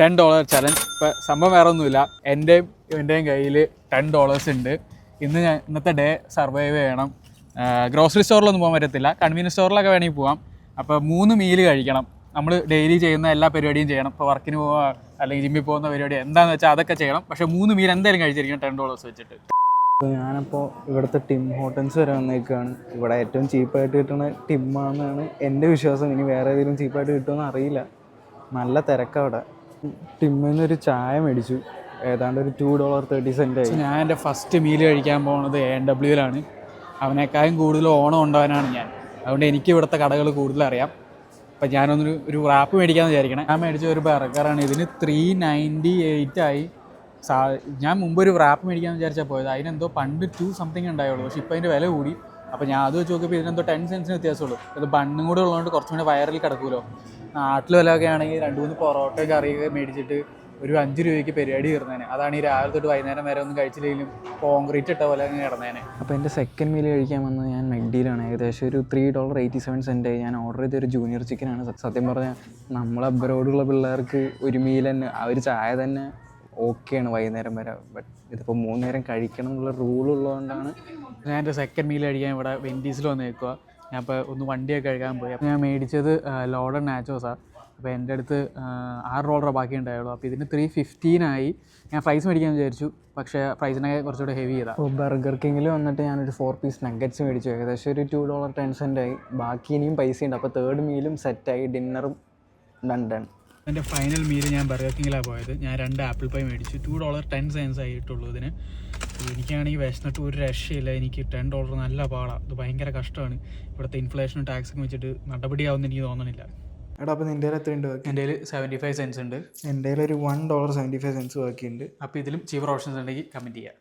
$10 challenge. ഇപ്പോൾ സംഭവം വേറെ ഒന്നുമില്ല, എൻ്റെയും കയ്യിൽ $10 ഉണ്ട്. ഇന്നത്തെ ഡേ സർവൈവ് ചെയ്യണം. ഗ്രോസറി സ്റ്റോറിലൊന്നും പോകാൻ പറ്റത്തില്ല, കൺവീനിയൻസ് സ്റ്റോറിലൊക്കെ വേണമെങ്കിൽ പോവാം. അപ്പോൾ 3 മീൽ കഴിക്കണം. നമ്മൾ ഡെയിലി ചെയ്യുന്ന എല്ലാ പരിപാടിയും ചെയ്യണം. ഇപ്പോൾ വർക്കിന് പോവുക അല്ലെങ്കിൽ ജിമ്മിൽ പോകുന്ന പരിപാടി എന്താണെന്ന് വെച്ചാൽ അതൊക്കെ ചെയ്യണം. പക്ഷേ 3 മീൽ എന്തായാലും കഴിച്ചിരിക്കണം $10 വെച്ചിട്ട്. അപ്പോൾ ഞാനിപ്പോൾ ഇവിടുത്തെ ടിം ഹോട്ടൽസ് വരെ വന്നേക്കാണ്. ഇവിടെ ഏറ്റവും ചീപ്പായിട്ട് കിട്ടുന്ന ടിമ്മാണെന്നാണ് എൻ്റെ വിശ്വാസം. ഇനി വേറെ ഏതെങ്കിലും ചീപ്പായിട്ട് കിട്ടുമെന്ന് അറിയില്ല. നല്ല തിരക്കവിടെ. ടിമ്മിൽ നിന്നൊരു ചായ മേടിച്ചു, ഏതാണ്ട് ഒരു $2.30 ആയി. ഞാൻ എൻ്റെ ഫസ്റ്റ് മീൽ കഴിക്കാൻ പോകുന്നത് A&Wയിലാണ്. അവനേക്കാളും കൂടുതൽ ഓണം ഉണ്ടാവാനാണ് ഞാൻ. അതുകൊണ്ട് എനിക്ക് ഇവിടുത്തെ കടകൾ കൂടുതൽ അറിയാം. അപ്പം ഞാനൊരു റാപ്പ് മേടിക്കാമെന്ന് വിചാരിക്കണം. ഞാൻ മേടിച്ച ഒരു ബർഗറാണ്. ഇതിന് $3.98 ആയി. ഞാൻ മുമ്പ് ഒരു റാപ്പ് മേടിക്കാമെന്ന് വിചാരിച്ചാൽ പോയത്. അതിനെന്തോ പണ്ട് 2 സംതിങ് ഉണ്ടായുള്ളൂ, പക്ഷേ ഇപ്പോൾ അതിൻ്റെ വില കൂടി. അപ്പോൾ ഞാൻ അത് വെച്ച് നോക്കിയപ്പോൾ ഇതിനെന്തോ 10 സെൻസിന് വ്യത്യാസമുള്ളൂ. ഇത് ബണ്ണും കൂടെ ഉള്ളതുകൊണ്ട് കുറച്ചും കൂടെ വയറിൽ കിടക്കുമല്ലോ. നാട്ടിൽ വിലയൊക്കെ ആണെങ്കിൽ 2-3 പൊറോട്ടയും കറിയൊക്കെ മേടിച്ചിട്ട് ഒരു $5 പരിപാടി തീർന്നേനെ. അതാണ് ഈ രാവിലെ തൊട്ട് വൈകുന്നേരം വരെ ഒന്നും കഴിച്ചില്ലെങ്കിലും കോൺക്രീറ്റ് ഇട്ട പോലെ അങ്ങ് കിടന്നേനെ. അപ്പോൾ എൻ്റെ സെക്കൻഡ് മീൽ കഴിക്കാൻ വന്നത് ഞാൻ മെക്ഡിയിലാണ്. ഏകദേശം ഒരു $3.87 ആയി. ഞാൻ ഓർഡർ ചെയ്തൊരു ജൂനിയർ ചിക്കനാണ്. സത്യം പറഞ്ഞാൽ നമ്മൾ അബ്രോഡുള്ള പിള്ളേർക്ക് ഒരു മീൽ തന്നെ, ആ ഒരു ചായ തന്നെ ഓക്കെയാണ് വൈകുന്നേരം വരെ. ബട്ട് ഇതിപ്പോൾ 3 നേരം കഴിക്കണം എന്നുള്ള റൂളുള്ളതുകൊണ്ടാണ് ഞാൻ എൻ്റെ സെക്കൻഡ് മീൽ കഴിക്കാൻ ഇവിടെ വെൻഡീസിൽ വന്ന് നിൽക്കുക. ഞാൻ ഇപ്പോൾ ഒന്ന് വണ്ടിയൊക്കെ കഴുകാൻ പോയി. അപ്പോൾ ഞാൻ മേടിച്ചത് ലോഡഡ് നാച്ചോസാണ്. അപ്പോൾ എൻ്റെ അടുത്ത് $6 ബാക്കി ഉണ്ടായുള്ളൂ. അപ്പോൾ ഇതിന് $3.15 ആയി. ഞാൻ ഫ്രൈസ് മേടിക്കാമെന്ന് വിചാരിച്ചു, പക്ഷേ ഫ്രൈസിനൊക്കെ കുറച്ചുകൂടെ ഹെവി ചെയ്താൽ. അപ്പോൾ ബർഗർ കിങ്ങിൽ വന്നിട്ട് ഞാനൊരു 4 പീസ് നഗറ്റ്സ് മേടിച്ചു. ഏകദേശം ഒരു $2.10 ആയി. ബാക്കി ഇനിയും പൈസയുണ്ട്. അപ്പോൾ തേർഡ് മീലും സെറ്റായി, ഡിന്നറും ഡൺ. എൻ്റെ ഫൈനൽ മീൽ ഞാൻ ബർഗർ കിങ്ങിലാണ് പോയത്. ഞാൻ 2 ആപ്പിൾ പൈ മേടിച്ചു. $2.10 ആയിട്ടുള്ളൂ ഇതിന്. എനിക്കാണെങ്കിൽ വിശന്നിട്ട് ഒരു രക്ഷയില്ല. എനിക്ക് $10 നല്ല പാടാണ്. ഇത് ഭയങ്കര കഷ്ടമാണ്. ഇവിടുത്തെ ഇൻഫ്ലേഷനും ടാക്സൊക്കെ വെച്ചിട്ട് നടപടിയാവുമെന്ന് എനിക്ക് തോന്നണില്ല. എടാ, അപ്പോൾ നിൻ്റെ എത്ര ഉണ്ട് ബാക്കി? എൻ്റെ കയ്യിൽ 75 സെൻസ് ഉണ്ട്. എൻ്റെ കയ്യിൽ ഒരു $1.75 ബാക്കിയുണ്ട്. അപ്പോൾ ഇതിലും ചീപ്പർ ഓപ്ഷൻസ് ഉണ്ടെങ്കിൽ കമൻറ്റ് ചെയ്യുക.